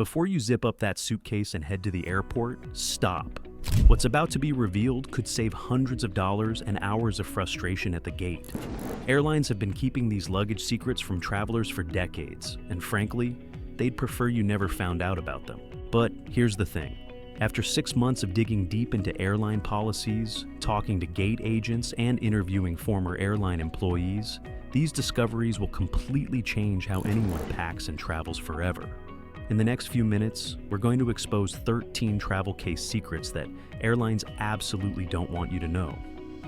Before you zip up that suitcase and head to the airport, stop. What's about to be revealed could save hundreds of dollars and hours of frustration at the gate. Airlines have been keeping these luggage secrets from travelers for decades, and frankly, they'd prefer you never found out about them. But here's the thing. After 6 months of digging deep into airline policies, talking to gate agents, and interviewing former airline employees, these discoveries will completely change how anyone packs and travels forever. In the next few minutes, we're going to expose 13 travel case secrets that airlines absolutely don't want you to know.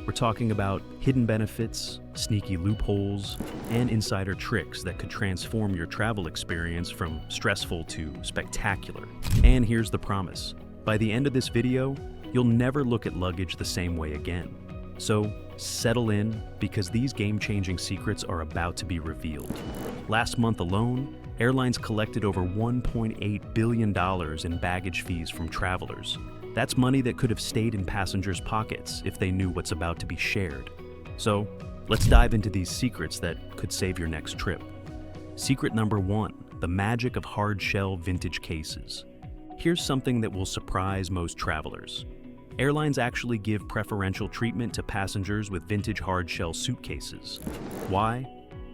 We're talking about hidden benefits, sneaky loopholes, and insider tricks that could transform your travel experience from stressful to spectacular. And here's the promise. By the end of this video, you'll never look at luggage the same way again. So settle in, because these game-changing secrets are about to be revealed. Last month alone, airlines collected over $1.8 billion in baggage fees from travelers. That's money that could have stayed in passengers' pockets if they knew what's about to be shared. So let's dive into these secrets that could save your next trip. Secret number 1, the magic of hardshell vintage cases. Here's something that will surprise most travelers. Airlines actually give preferential treatment to passengers with vintage hardshell suitcases. Why?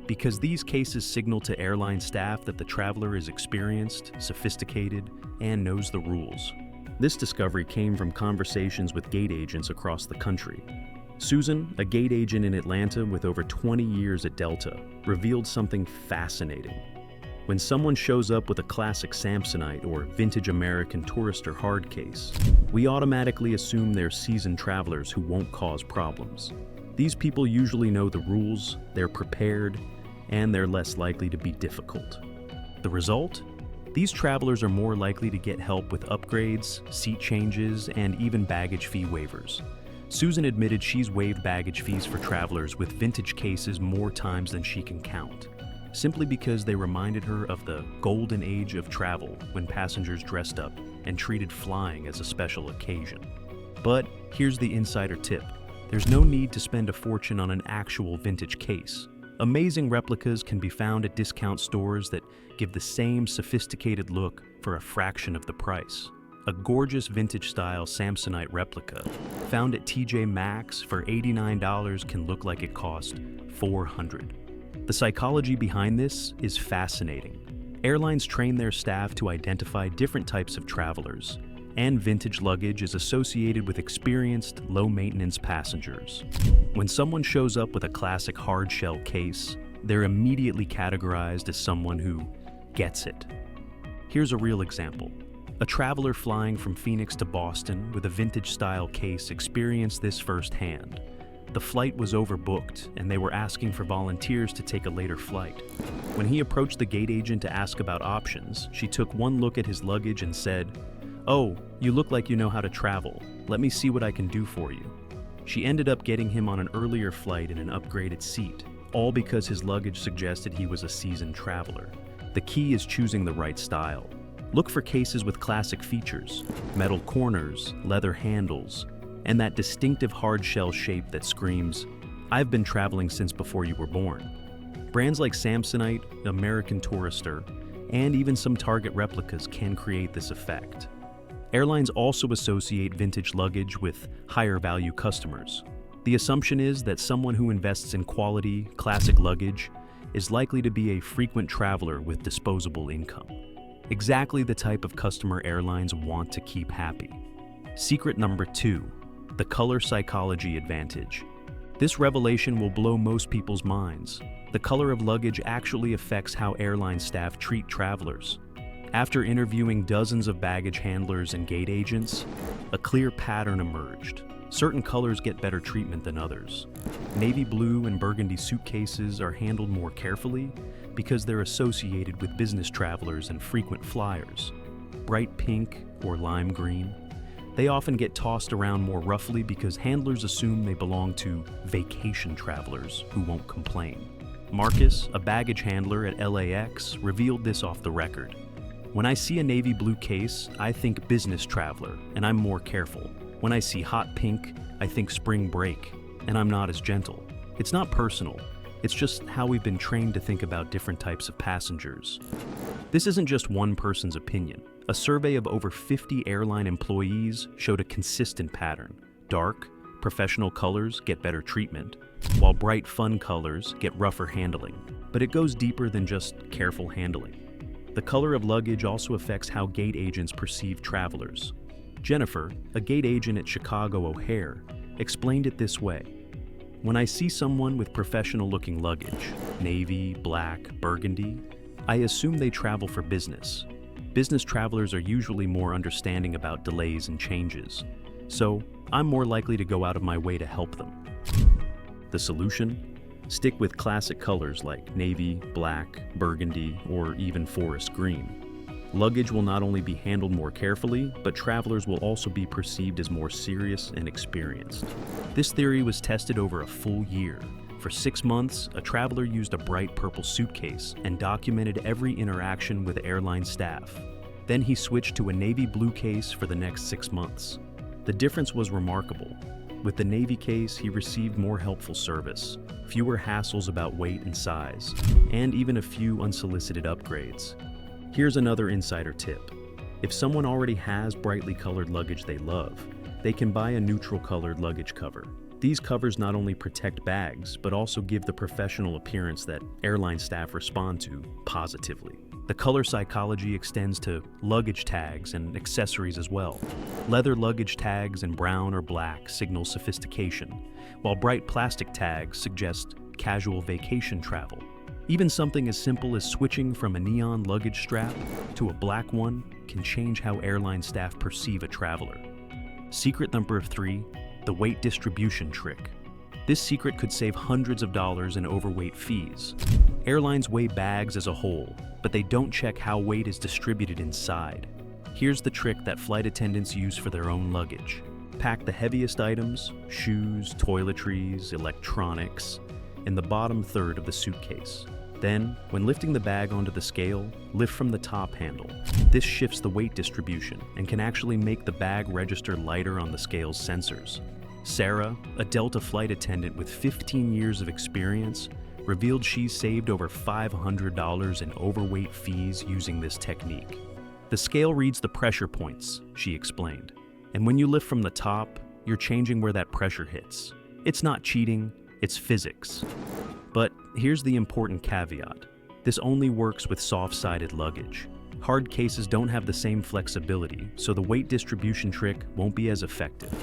Because these cases signal to airline staff that the traveler is experienced, sophisticated, and knows the rules. This discovery came from conversations with gate agents across the country. Susan, a gate agent in Atlanta with over 20 years at Delta, revealed something fascinating. When someone shows up with a classic Samsonite or vintage American Tourister hard case, we automatically assume they're seasoned travelers who won't cause problems. These people usually know the rules, they're prepared, and they're less likely to be difficult. The result? These travelers are more likely to get help with upgrades, seat changes, and even baggage fee waivers. Susan admitted she's waived baggage fees for travelers with vintage cases more times than she can count, simply because they reminded her of the golden age of travel when passengers dressed up and treated flying as a special occasion. But here's the insider tip. There's no need to spend a fortune on an actual vintage case. Amazing replicas can be found at discount stores that give the same sophisticated look for a fraction of the price. A gorgeous vintage-style Samsonite replica found at TJ Maxx for $89 can look like it cost $400. The psychology behind this is fascinating. Airlines train their staff to identify different types of travelers, and vintage luggage is associated with experienced, low-maintenance passengers. When someone shows up with a classic hardshell case, they're immediately categorized as someone who gets it. Here's a real example. A traveler flying from Phoenix to Boston with a vintage-style case experienced this firsthand. The flight was overbooked, and they were asking for volunteers to take a later flight. When he approached the gate agent to ask about options, she took one look at his luggage and said, "Oh, you look like you know how to travel. Let me see what I can do for you." She ended up getting him on an earlier flight in an upgraded seat, all because his luggage suggested he was a seasoned traveler. The key is choosing the right style. Look for cases with classic features, metal corners, leather handles, and that distinctive hardshell shape that screams, "I've been traveling since before you were born." Brands like Samsonite, American Tourister, and even some Target replicas can create this effect. Airlines also associate vintage luggage with higher value customers. The assumption is that someone who invests in quality, classic luggage is likely to be a frequent traveler with disposable income. Exactly the type of customer airlines want to keep happy. Secret number 2, the color psychology advantage. This revelation will blow most people's minds. The color of luggage actually affects how airline staff treat travelers. After interviewing dozens of baggage handlers and gate agents, a clear pattern emerged. Certain colors get better treatment than others. Navy blue and burgundy suitcases are handled more carefully because they're associated with business travelers and frequent flyers. Bright pink or lime green, they often get tossed around more roughly because handlers assume they belong to vacation travelers who won't complain. Marcus, a baggage handler at LAX, revealed this off the record. "When I see a navy blue case, I think business traveler, and I'm more careful. When I see hot pink, I think spring break, and I'm not as gentle. It's not personal. It's just how we've been trained to think about different types of passengers." This isn't just one person's opinion. A survey of over 50 airline employees showed a consistent pattern. Dark, professional colors get better treatment, while bright, fun colors get rougher handling. But it goes deeper than just careful handling. The color of luggage also affects how gate agents perceive travelers. Jennifer, a gate agent at Chicago O'Hare, explained it this way. When I see someone with professional-looking luggage, navy, black, burgundy, I assume they travel for business. Business travelers are usually more understanding about delays and changes, so I'm more likely to go out of my way to help them. The solution? Stick with classic colors like navy, black, burgundy, or even forest green. Luggage will not only be handled more carefully, but travelers will also be perceived as more serious and experienced. This theory was tested over a full year. For 6 months, a traveler used a bright purple suitcase and documented every interaction with airline staff. Then he switched to a navy blue case for the next 6 months. The difference was remarkable. With the navy case, he received more helpful service, fewer hassles about weight and size, and even a few unsolicited upgrades. Here's another insider tip. If someone already has brightly colored luggage they love, they can buy a neutral colored luggage cover. These covers not only protect bags, but also give the professional appearance that airline staff respond to positively. The color psychology extends to luggage tags and accessories as well. Leather luggage tags in brown or black signal sophistication, while bright plastic tags suggest casual vacation travel. Even something as simple as switching from a neon luggage strap to a black one can change how airline staff perceive a traveler. Secret number 3, the weight distribution trick. This secret could save hundreds of dollars in overweight fees. Airlines weigh bags as a whole, but they don't check how weight is distributed inside. Here's the trick that flight attendants use for their own luggage. Pack the heaviest items, shoes, toiletries, electronics, in the bottom third of the suitcase. Then, when lifting the bag onto the scale, lift from the top handle. This shifts the weight distribution and can actually make the bag register lighter on the scale's sensors. Sarah, a Delta flight attendant with 15 years of experience, revealed she's saved over $500 in overweight fees using this technique. The scale reads the pressure points, she explained. And when you lift from the top, you're changing where that pressure hits. It's not cheating, it's physics. But here's the important caveat. This only works with soft-sided luggage. Hard cases don't have the same flexibility, so the weight distribution trick won't be as effective.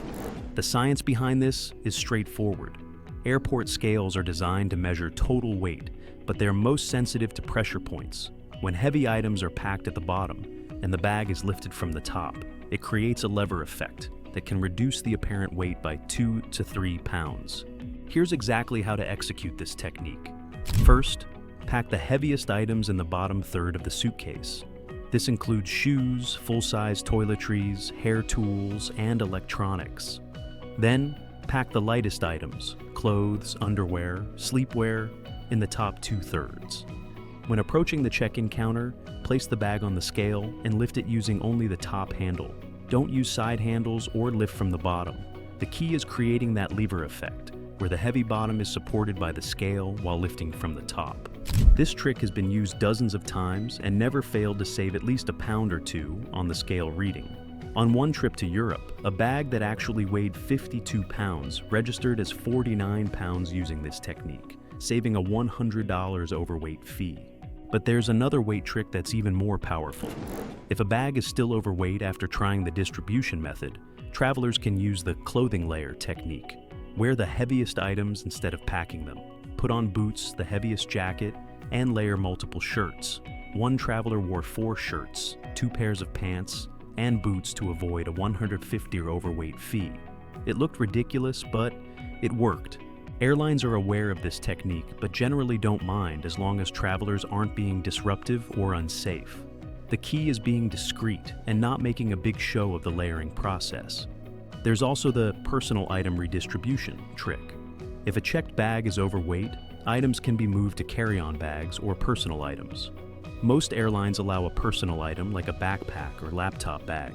The science behind this is straightforward. Airport scales are designed to measure total weight, but they're most sensitive to pressure points. When heavy items are packed at the bottom and the bag is lifted from the top, it creates a lever effect that can reduce the apparent weight by 2 to 3 pounds. Here's exactly how to execute this technique. First, pack the heaviest items in the bottom third of the suitcase. This includes shoes, full-size toiletries, hair tools, and electronics. Then, pack the lightest items, clothes, underwear, sleepwear, in the top 2/3. When approaching the check-in counter, place the bag on the scale and lift it using only the top handle. Don't use side handles or lift from the bottom. The key is creating that lever effect, where the heavy bottom is supported by the scale while lifting from the top. This trick has been used dozens of times and never failed to save at least a pound or 2 on the scale reading. On one trip to Europe, a bag that actually weighed 52 pounds registered as 49 pounds using this technique, saving a $100 overweight fee. But there's another weight trick that's even more powerful. If a bag is still overweight after trying the distribution method, travelers can use the clothing layer technique. Wear the heaviest items instead of packing them. Put on boots, the heaviest jacket, and layer multiple shirts. One traveler wore 4 shirts, 2 pairs of pants, and boots to avoid a $150 overweight fee. It looked ridiculous, but it worked. Airlines are aware of this technique, but generally don't mind as long as travelers aren't being disruptive or unsafe. The key is being discreet and not making a big show of the layering process. There's also the personal item redistribution trick. If a checked bag is overweight, items can be moved to carry-on bags or personal items. Most airlines allow a personal item like a backpack or laptop bag,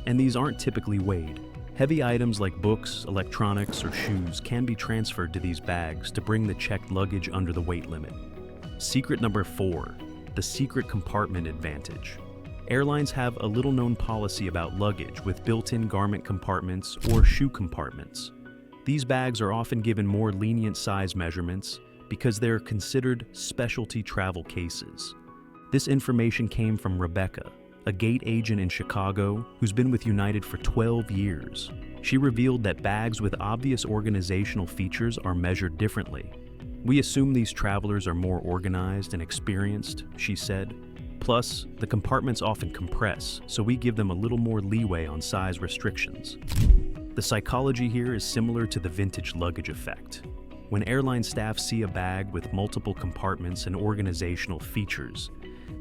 and these aren't typically weighed. Heavy items like books, electronics, or shoes can be transferred to these bags to bring the checked luggage under the weight limit. Secret number 4, the secret compartment advantage. Airlines have a little-known policy about luggage with built-in garment compartments or shoe compartments. These bags are often given more lenient size measurements because they're considered specialty travel cases. This information came from Rebecca, a gate agent in Chicago who's been with United for 12 years. She revealed that bags with obvious organizational features are measured differently. "We assume these travelers are more organized and experienced," she said. "Plus, the compartments often compress, so we give them a little more leeway on size restrictions." The psychology here is similar to the vintage luggage effect. When airline staff see a bag with multiple compartments and organizational features,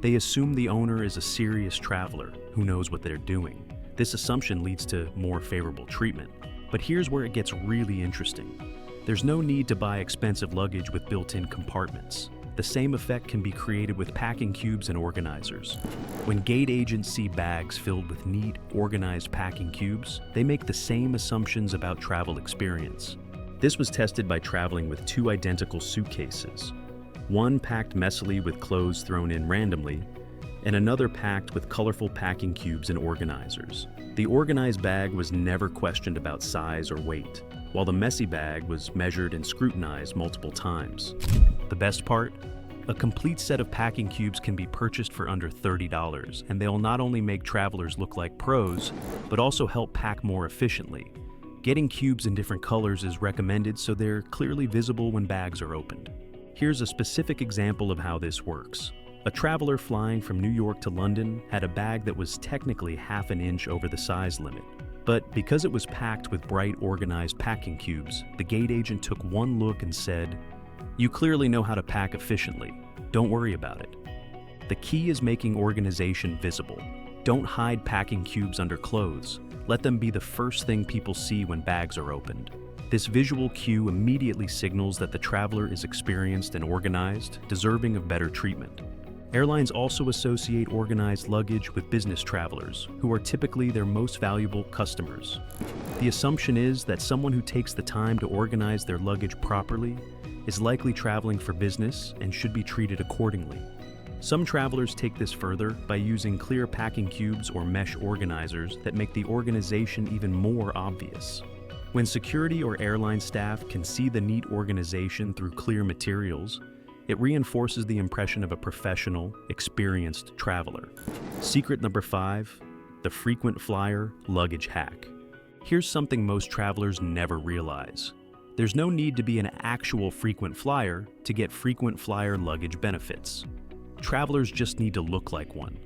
they assume the owner is a serious traveler who knows what they're doing. This assumption leads to more favorable treatment. But here's where it gets really interesting. There's no need to buy expensive luggage with built-in compartments. The same effect can be created with packing cubes and organizers. When gate agents see bags filled with neat, organized packing cubes, they make the same assumptions about travel experience. This was tested by traveling with two identical suitcases. One packed messily with clothes thrown in randomly, and another packed with colorful packing cubes and organizers. The organized bag was never questioned about size or weight, while the messy bag was measured and scrutinized multiple times. The best part? A complete set of packing cubes can be purchased for under $30, and they'll not only make travelers look like pros, but also help pack more efficiently. Getting cubes in different colors is recommended so they're clearly visible when bags are opened. Here's a specific example of how this works. A traveler flying from New York to London had a bag that was technically half an inch over the size limit. But because it was packed with bright, organized packing cubes, the gate agent took one look and said, "You clearly know how to pack efficiently. Don't worry about it." The key is making organization visible. Don't hide packing cubes under clothes. Let them be the first thing people see when bags are opened. This visual cue immediately signals that the traveler is experienced and organized, deserving of better treatment. Airlines also associate organized luggage with business travelers, who are typically their most valuable customers. The assumption is that someone who takes the time to organize their luggage properly is likely traveling for business and should be treated accordingly. Some travelers take this further by using clear packing cubes or mesh organizers that make the organization even more obvious. When security or airline staff can see the neat organization through clear materials, it reinforces the impression of a professional, experienced traveler. Secret number 5, the frequent flyer luggage hack. Here's something most travelers never realize. There's no need to be an actual frequent flyer to get frequent flyer luggage benefits. Travelers just need to look like one.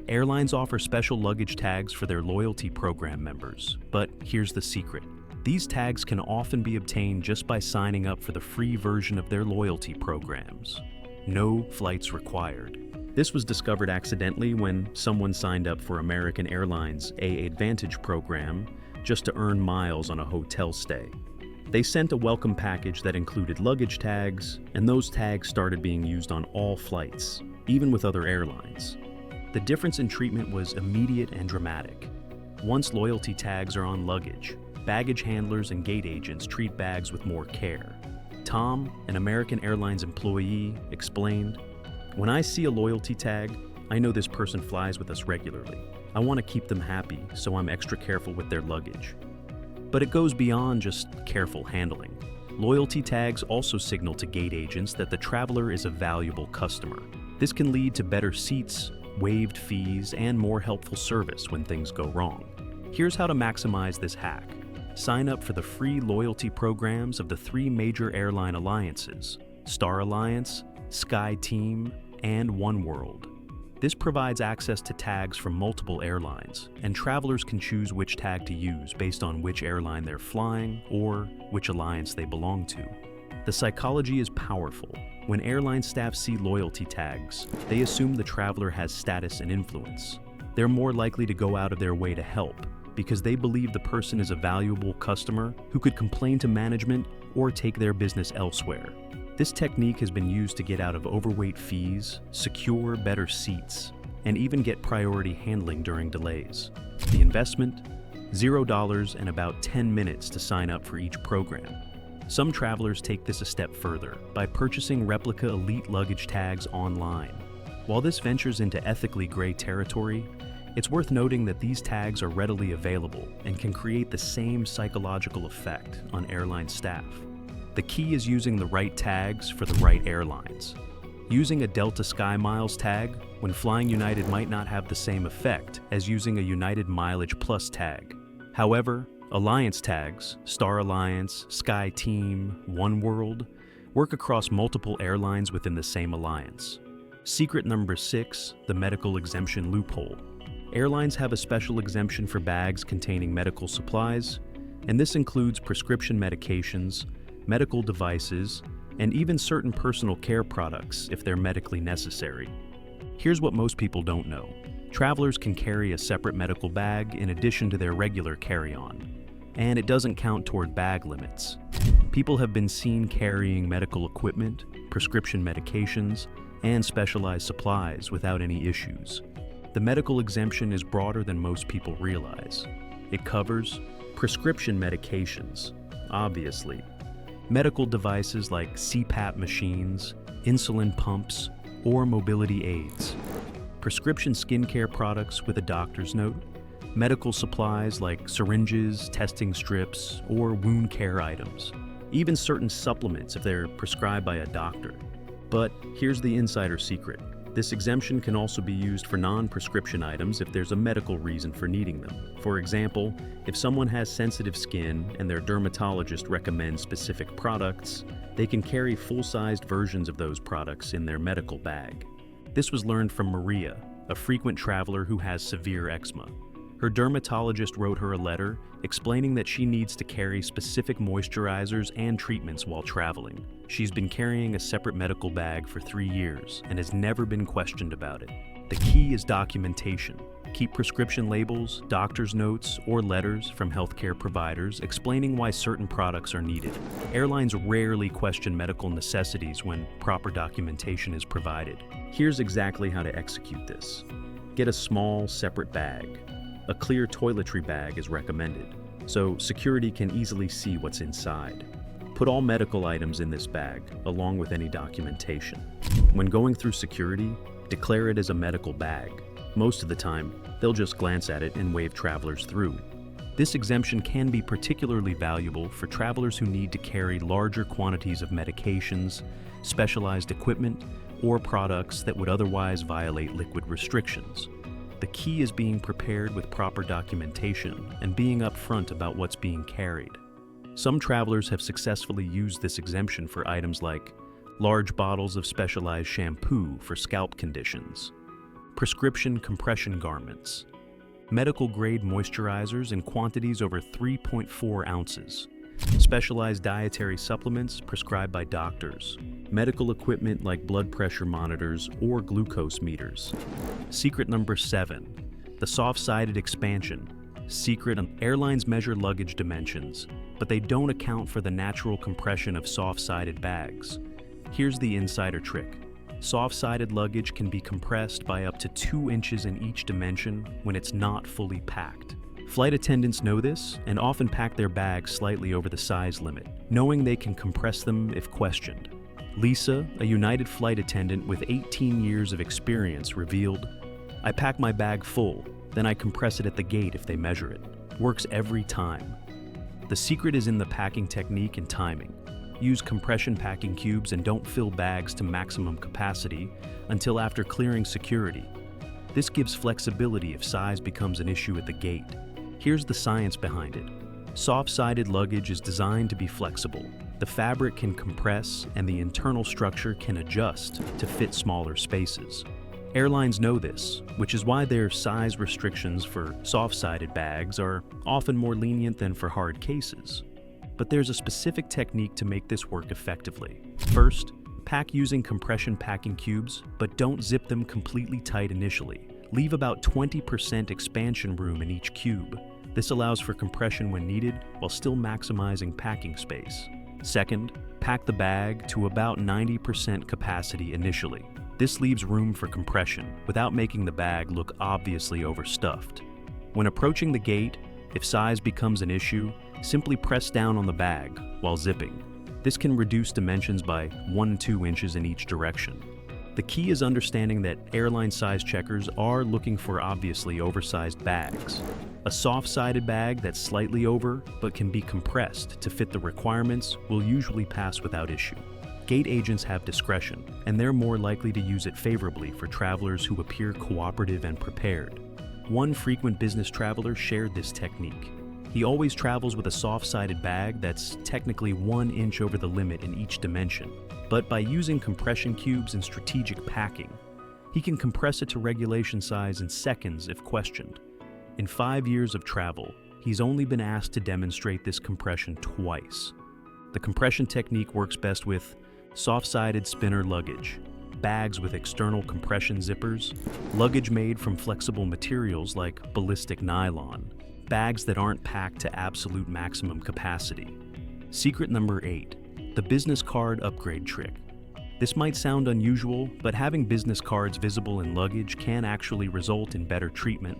Airlines offer special luggage tags for their loyalty program members, but here's the secret. These tags can often be obtained just by signing up for the free version of their loyalty programs. No flights required. This was discovered accidentally when someone signed up for American Airlines' A Advantage program just to earn miles on a hotel stay. They sent a welcome package that included luggage tags, and those tags started being used on all flights, even with other airlines. The difference in treatment was immediate and dramatic. Once loyalty tags are on luggage, baggage handlers and gate agents treat bags with more care. Tom, an American Airlines employee, explained, "When I see a loyalty tag, I know this person flies with us regularly. I want to keep them happy, so I'm extra careful with their luggage." But it goes beyond just careful handling. Loyalty tags also signal to gate agents that the traveler is a valuable customer. This can lead to better seats, waived fees, and more helpful service when things go wrong. Here's how to maximize this hack. Sign up for the free loyalty programs of the 3 major airline alliances: Star Alliance, SkyTeam, and oneworld. This provides access to tags from multiple airlines, and travelers can choose which tag to use based on which airline they're flying or which alliance they belong to. The psychology is powerful. When airline staff see loyalty tags, they assume the traveler has status and influence. They're more likely to go out of their way to help, because they believe the person is a valuable customer who could complain to management or take their business elsewhere. This technique has been used to get out of overweight fees, secure better seats, and even get priority handling during delays. The investment? $0 and about 10 minutes to sign up for each program. Some travelers take this a step further by purchasing replica elite luggage tags online. While this ventures into ethically gray territory, it's worth noting that these tags are readily available and can create the same psychological effect on airline staff. The key is using the right tags for the right airlines. Using a Delta SkyMiles tag when flying United might not have the same effect as using a United Mileage Plus tag. However, Alliance tags, Star Alliance, SkyTeam, OneWorld, work across multiple airlines within the same alliance. Secret number 6, the medical exemption loophole. Airlines have a special exemption for bags containing medical supplies, and this includes prescription medications, medical devices, and even certain personal care products if they're medically necessary. Here's what most people don't know. Travelers can carry a separate medical bag in addition to their regular carry-on, and it doesn't count toward bag limits. People have been seen carrying medical equipment, prescription medications, and specialized supplies without any issues. The medical exemption is broader than most people realize. It covers prescription medications, obviously, medical devices like CPAP machines, insulin pumps, or mobility aids, prescription skincare products with a doctor's note, medical supplies like syringes, testing strips, or wound care items, even certain supplements if they're prescribed by a doctor. But here's the insider secret. This exemption can also be used for non-prescription items if there's a medical reason for needing them. For example, if someone has sensitive skin and their dermatologist recommends specific products, they can carry full-sized versions of those products in their medical bag. This was learned from Maria, a frequent traveler who has severe eczema. Her dermatologist wrote her a letter explaining that she needs to carry specific moisturizers and treatments while traveling. She's been carrying a separate medical bag for 3 years and has never been questioned about it. The key is documentation. Keep prescription labels, doctor's notes, or letters from healthcare providers explaining why certain products are needed. Airlines rarely question medical necessities when proper documentation is provided. Here's exactly how to execute this. Get a small, separate bag. A clear toiletry bag is recommended, so security can easily see what's inside. Put all medical items in this bag, along with any documentation. When going through security, declare it as a medical bag. Most of the time, they'll just glance at it and wave travelers through. This exemption can be particularly valuable for travelers who need to carry larger quantities of medications, specialized equipment, or products that would otherwise violate liquid restrictions. The key is being prepared with proper documentation and being upfront about what's being carried. Some travelers have successfully used this exemption for items like large bottles of specialized shampoo for scalp conditions, prescription compression garments, medical-grade moisturizers in quantities over 3.4 ounces, specialized dietary supplements prescribed by doctors, medical equipment like blood pressure monitors or glucose meters. Secret number 7, the soft-sided expansion. Secret: airlines measure luggage dimensions, but they don't account for the natural compression of soft-sided bags. Here's the insider trick. Soft-sided luggage can be compressed by up to 2 inches in each dimension when it's not fully packed. Flight attendants know this and often pack their bags slightly over the size limit, knowing they can compress them if questioned. Lisa, a United flight attendant with 18 years of experience, revealed, "I pack my bag full, then I compress it at the gate if they measure it. Works every time." The secret is in the packing technique and timing. Use compression packing cubes and don't fill bags to maximum capacity until after clearing security. This gives flexibility if size becomes an issue at the gate. Here's the science behind it. Soft-sided luggage is designed to be flexible. The fabric can compress and the internal structure can adjust to fit smaller spaces. Airlines know this, which is why their size restrictions for soft-sided bags are often more lenient than for hard cases. But there's a specific technique to make this work effectively. First, pack using compression packing cubes, but don't zip them completely tight initially. Leave about 20% expansion room in each cube. This allows for compression when needed while still maximizing packing space. Second, pack the bag to about 90% capacity initially. This leaves room for compression without making the bag look obviously overstuffed. When approaching the gate, if size becomes an issue, simply press down on the bag while zipping. This can reduce dimensions by 1 to 2 inches in each direction. The key is understanding that airline size checkers are looking for obviously oversized bags. A soft-sided bag that's slightly over but can be compressed to fit the requirements will usually pass without issue. Gate agents have discretion, and they're more likely to use it favorably for travelers who appear cooperative and prepared. One frequent business traveler shared this technique. He always travels with a soft-sided bag that's technically 1 inch over the limit in each dimension, but by using compression cubes and strategic packing, he can compress it to regulation size in seconds if questioned. In 5 years of travel, he's only been asked to demonstrate this compression twice. The compression technique works best with soft-sided spinner luggage, bags with external compression zippers, luggage made from flexible materials like ballistic nylon, bags that aren't packed to absolute maximum capacity. Secret number 8, the business card upgrade trick. This might sound unusual, but having business cards visible in luggage can actually result in better treatment.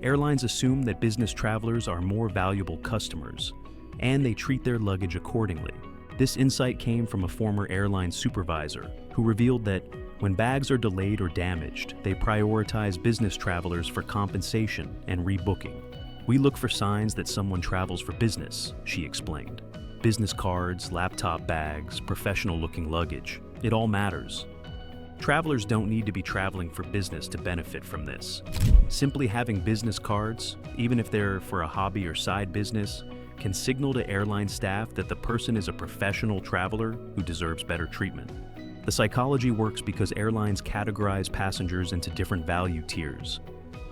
Airlines assume that business travelers are more valuable customers, and they treat their luggage accordingly. This insight came from a former airline supervisor who revealed that when bags are delayed or damaged, they prioritize business travelers for compensation and rebooking. We look for signs that someone travels for business, she explained. Business cards, laptop bags, professional-looking luggage, it all matters. Travelers don't need to be traveling for business to benefit from this. Simply having business cards, even if they're for a hobby or side business, can signal to airline staff that the person is a professional traveler who deserves better treatment. The psychology works because airlines categorize passengers into different value tiers.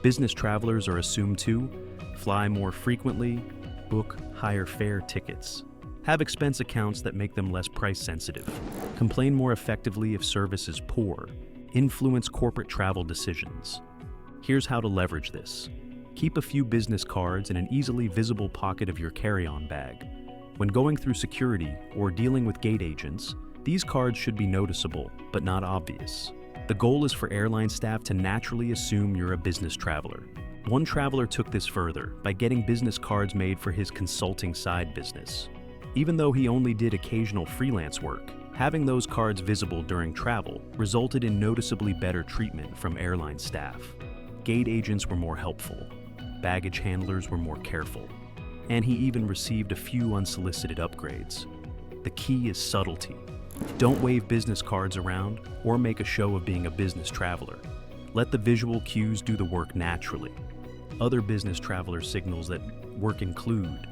Business travelers are assumed to fly more frequently, book higher fare tickets, have expense accounts that make them less price sensitive, complain more effectively if service is poor, influence corporate travel decisions. Here's how to leverage this. Keep a few business cards in an easily visible pocket of your carry-on bag. When going through security or dealing with gate agents, these cards should be noticeable, but not obvious. The goal is for airline staff to naturally assume you're a business traveler. One traveler took this further by getting business cards made for his consulting side business. Even though he only did occasional freelance work, having those cards visible during travel resulted in noticeably better treatment from airline staff. Gate agents were more helpful. Baggage handlers were more careful. And he even received a few unsolicited upgrades. The key is subtlety. Don't wave business cards around or make a show of being a business traveler. Let the visual cues do the work naturally. Other business traveler signals that work include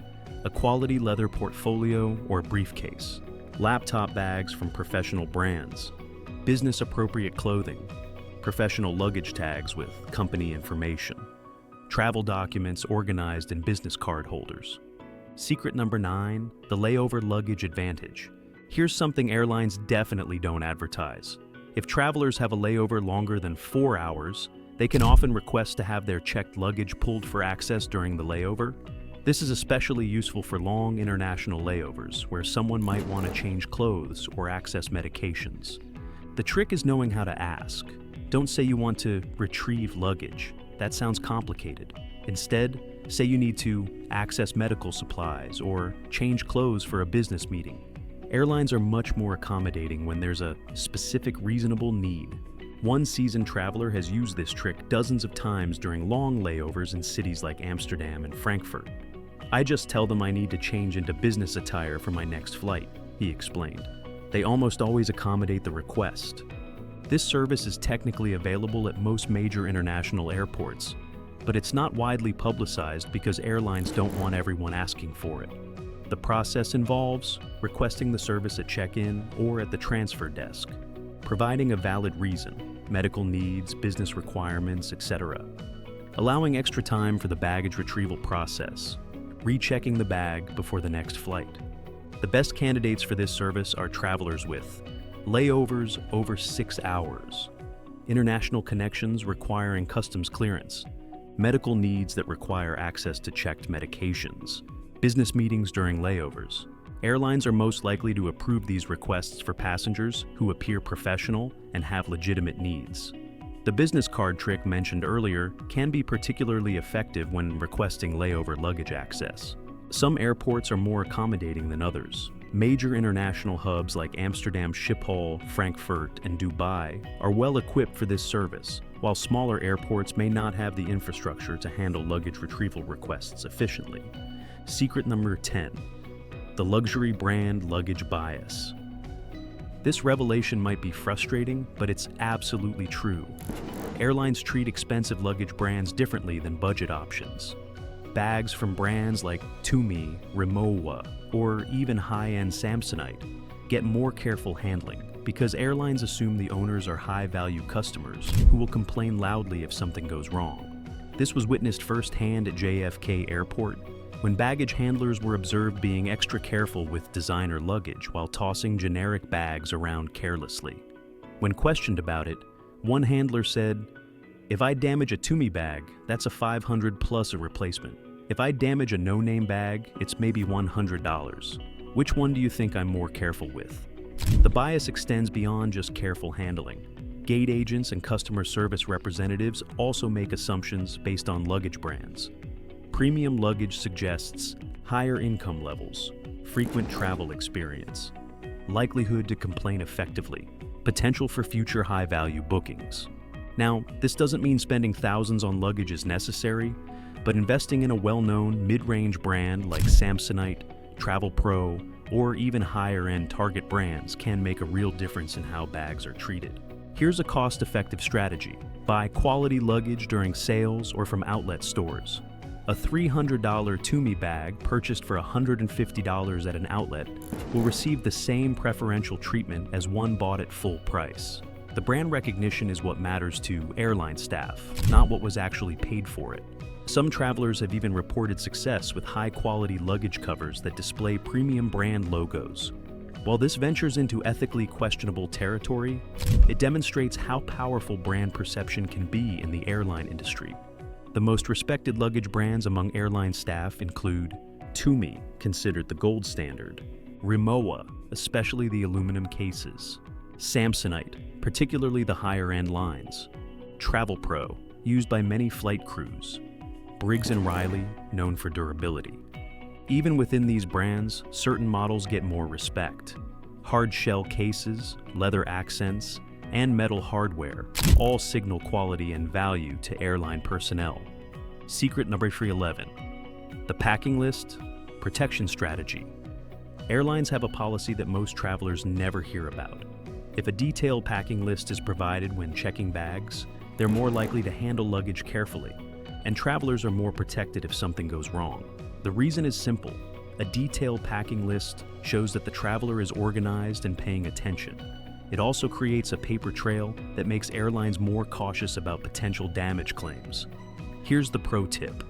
a quality leather portfolio or briefcase, laptop bags from professional brands, business-appropriate clothing, professional luggage tags with company information, travel documents organized in business card holders. Secret number 9, the layover luggage advantage. Here's something airlines definitely don't advertise. If travelers have a layover longer than 4 hours, they can often request to have their checked luggage pulled for access during the layover. This is especially useful for long international layovers, where someone might want to change clothes or access medications. The trick is knowing how to ask. Don't say you want to retrieve luggage. That sounds complicated. Instead, say you need to access medical supplies or change clothes for a business meeting. Airlines are much more accommodating when there's a specific reasonable need. One seasoned traveler has used this trick dozens of times during long layovers in cities like Amsterdam and Frankfurt. I just tell them I need to change into business attire for my next flight, he explained. They almost always accommodate the request. This service is technically available at most major international airports, but it's not widely publicized because airlines don't want everyone asking for it. The process involves requesting the service at check-in or at the transfer desk, providing a valid reason, medical needs, business requirements, etc. Allowing extra time for the baggage retrieval process, rechecking the bag before the next flight. The best candidates for this service are travelers with layovers over 6 hours, international connections requiring customs clearance, medical needs that require access to checked medications, business meetings during layovers. Airlines are most likely to approve these requests for passengers who appear professional and have legitimate needs. The business card trick mentioned earlier can be particularly effective when requesting layover luggage access. Some airports are more accommodating than others. Major international hubs like Amsterdam Schiphol, Frankfurt, and Dubai are well equipped for this service, while smaller airports may not have the infrastructure to handle luggage retrieval requests efficiently. Secret number 10. The luxury brand luggage bias. This revelation might be frustrating, but it's absolutely true. Airlines treat expensive luggage brands differently than budget options. Bags from brands like Tumi, Rimowa, or even high-end Samsonite get more careful handling because airlines assume the owners are high-value customers who will complain loudly if something goes wrong. This was witnessed firsthand at JFK Airport when baggage handlers were observed being extra careful with designer luggage while tossing generic bags around carelessly. When questioned about it, one handler said, "If I damage a Tumi bag, that's a $500 plus a replacement. If I damage a no-name bag, it's maybe $100. Which one do you think I'm more careful with?" The bias extends beyond just careful handling. Gate agents and customer service representatives also make assumptions based on luggage brands. Premium luggage suggests higher income levels, frequent travel experience, likelihood to complain effectively, potential for future high-value bookings. Now, this doesn't mean spending thousands on luggage is necessary, but investing in a well-known mid-range brand like Samsonite, Travel Pro, or even higher-end Target brands can make a real difference in how bags are treated. Here's a cost-effective strategy. Buy quality luggage during sales or from outlet stores. A $300 Tumi bag purchased for $150 at an outlet will receive the same preferential treatment as one bought at full price. The brand recognition is what matters to airline staff, not what was actually paid for it. Some travelers have even reported success with high-quality luggage covers that display premium brand logos. While this ventures into ethically questionable territory, it demonstrates how powerful brand perception can be in the airline industry. The most respected luggage brands among airline staff include Tumi, considered the gold standard, Rimowa, especially the aluminum cases, Samsonite, particularly the higher-end lines, Travel Pro, used by many flight crews, Briggs & Riley, known for durability. Even within these brands, certain models get more respect. Hardshell cases, leather accents, and metal hardware all signal quality and value to airline personnel. Secret number 11. The packing list, protection strategy. Airlines have a policy that most travelers never hear about. If a detailed packing list is provided when checking bags, they're more likely to handle luggage carefully, and travelers are more protected if something goes wrong. The reason is simple. A detailed packing list shows that the traveler is organized and paying attention. It also creates a paper trail that makes airlines more cautious about potential damage claims. Here's the pro tip.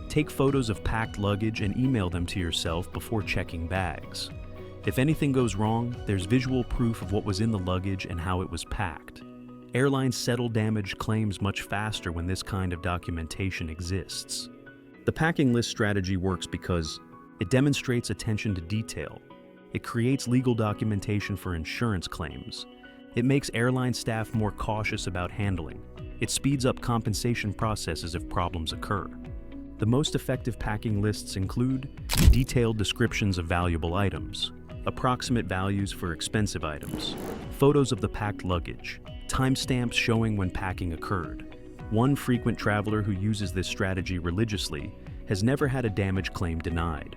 Take photos of packed luggage and email them to yourself before checking bags. If anything goes wrong, there's visual proof of what was in the luggage and how it was packed. Airlines settle damage claims much faster when this kind of documentation exists. The packing list strategy works because it demonstrates attention to detail. It creates legal documentation for insurance claims. It makes airline staff more cautious about handling. It speeds up compensation processes if problems occur. The most effective packing lists include detailed descriptions of valuable items, approximate values for expensive items, photos of the packed luggage, timestamps showing when packing occurred. One frequent traveler who uses this strategy religiously has never had a damage claim denied.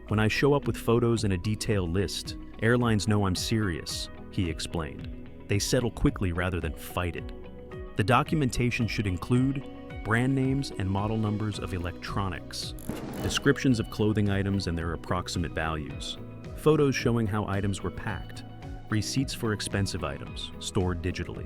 "When I show up with photos and a detailed list, airlines know I'm serious," he explained. "They settle quickly rather than fight it." The documentation should include brand names and model numbers of electronics, descriptions of clothing items and their approximate values, photos showing how items were packed, receipts for expensive items, stored digitally.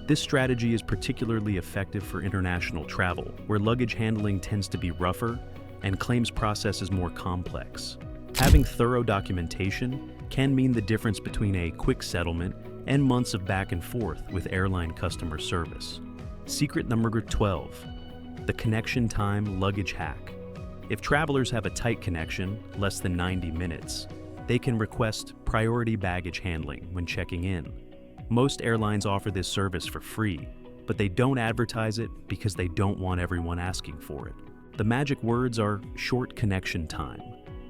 This strategy is particularly effective for international travel, where luggage handling tends to be rougher and claims process is more complex. Having thorough documentation can mean the difference between a quick settlement and months of back and forth with airline customer service. Secret number 12. The connection time luggage hack. If travelers have a tight connection, less than 90 minutes, they can request priority baggage handling when checking in. Most airlines offer this service for free, but they don't advertise it because they don't want everyone asking for it. The magic words are short connection time.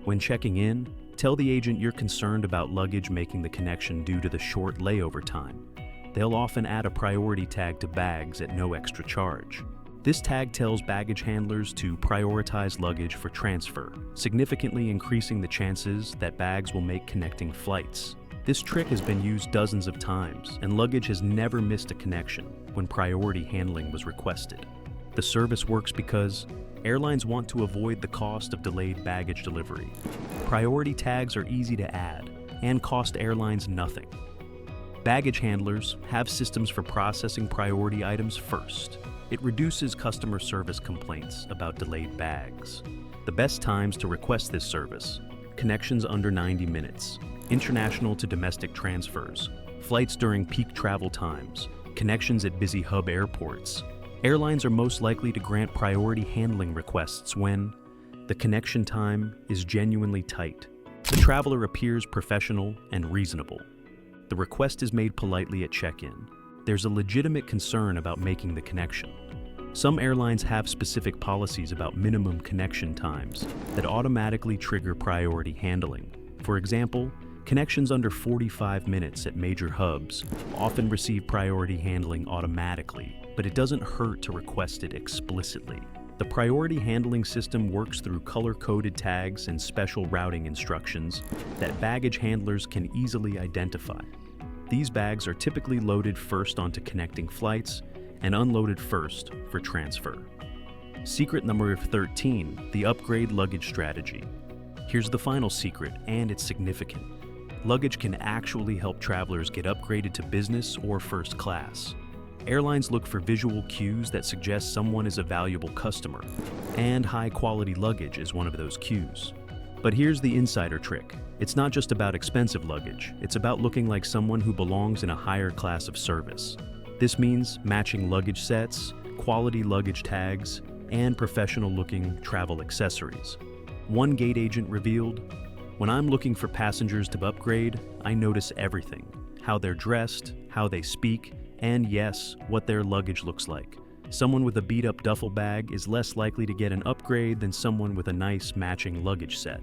When checking in, Tell the agent you're concerned about luggage making the connection due to the short layover time. They'll often add a priority tag to bags at no extra charge. This tag tells baggage handlers to prioritize luggage for transfer, significantly increasing the chances that bags will make connecting flights. This trick has been used dozens of times, and luggage has never missed a connection when priority handling was requested. The service works because airlines want to avoid the cost of delayed baggage delivery. Priority tags are easy to add and cost airlines nothing. Baggage handlers have systems for processing priority items first. It reduces customer service complaints about delayed bags. The best times to request this service: connections under 90 minutes, international to domestic transfers, flights during peak travel times, connections at busy hub airports. Airlines are most likely to grant priority handling requests when the connection time is genuinely tight, the traveler appears professional and reasonable, the request is made politely at check-in, there's a legitimate concern about making the connection. Some airlines have specific policies about minimum connection times that automatically trigger priority handling. For example, connections under 45 minutes at major hubs often receive priority handling automatically, but it doesn't hurt to request it explicitly. The priority handling system works through color-coded tags and special routing instructions that baggage handlers can easily identify. These bags are typically loaded first onto connecting flights and unloaded first for transfer. Secret number 13, the upgrade luggage strategy. Here's the final secret, and it's significant. Luggage can actually help travelers get upgraded to business or first class. Airlines look for visual cues that suggest someone is a valuable customer, and high-quality luggage is one of those cues. But here's the insider trick. It's not just about expensive luggage, it's about looking like someone who belongs in a higher class of service. This means matching luggage sets, quality luggage tags, and professional-looking travel accessories. One gate agent revealed, "When I'm looking for passengers to upgrade, I notice everything. How they're dressed, how they speak, and yes, what their luggage looks like. Someone with a beat-up duffel bag is less likely to get an upgrade than someone with a nice matching luggage set."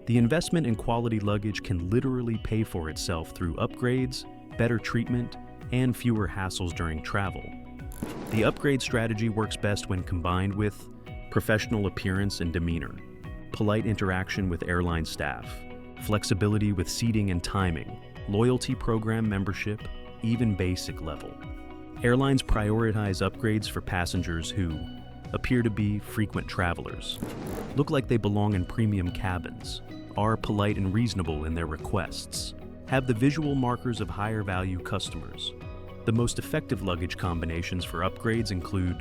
The investment in quality luggage can literally pay for itself through upgrades, better treatment, and fewer hassles during travel. The upgrade strategy works best when combined with professional appearance and demeanor, polite interaction with airline staff, flexibility with seating and timing, loyalty program membership, even basic level. Airlines prioritize upgrades for passengers who appear to be frequent travelers, look like they belong in premium cabins, are polite and reasonable in their requests, have the visual markers of higher value customers. The most effective luggage combinations for upgrades include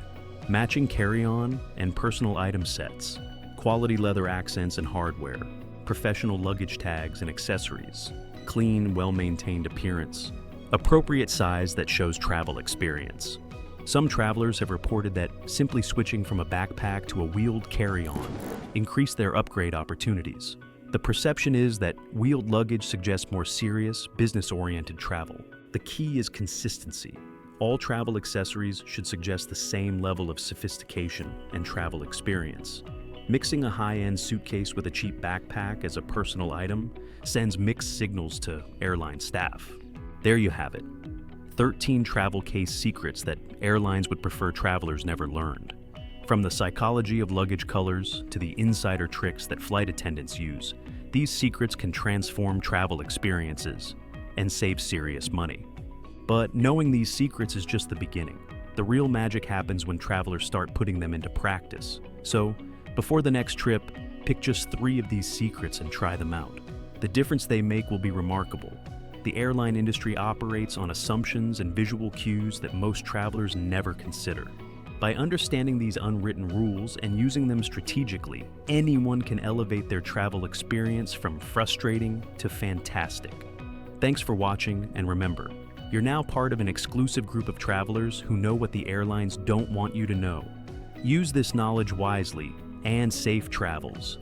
matching carry-on and personal item sets, quality leather accents and hardware, professional luggage tags and accessories, clean, well-maintained appearance, appropriate size that shows travel experience. Some travelers have reported that simply switching from a backpack to a wheeled carry-on increased their upgrade opportunities. The perception is that wheeled luggage suggests more serious, business-oriented travel. The key is consistency. All travel accessories should suggest the same level of sophistication and travel experience. Mixing a high-end suitcase with a cheap backpack as a personal item sends mixed signals to airline staff. There you have it. 13 travel case secrets that airlines would prefer travelers never learned. From the psychology of luggage colors to the insider tricks that flight attendants use, these secrets can transform travel experiences and save serious money. But knowing these secrets is just the beginning. The real magic happens when travelers start putting them into practice. So, before the next trip, pick just 3 of these secrets and try them out. The difference they make will be remarkable. The airline industry operates on assumptions and visual cues that most travelers never consider. By understanding these unwritten rules and using them strategically, anyone can elevate their travel experience from frustrating to fantastic. Thanks for watching, and remember, you're now part of an exclusive group of travelers who know what the airlines don't want you to know. Use this knowledge wisely, and safe travels.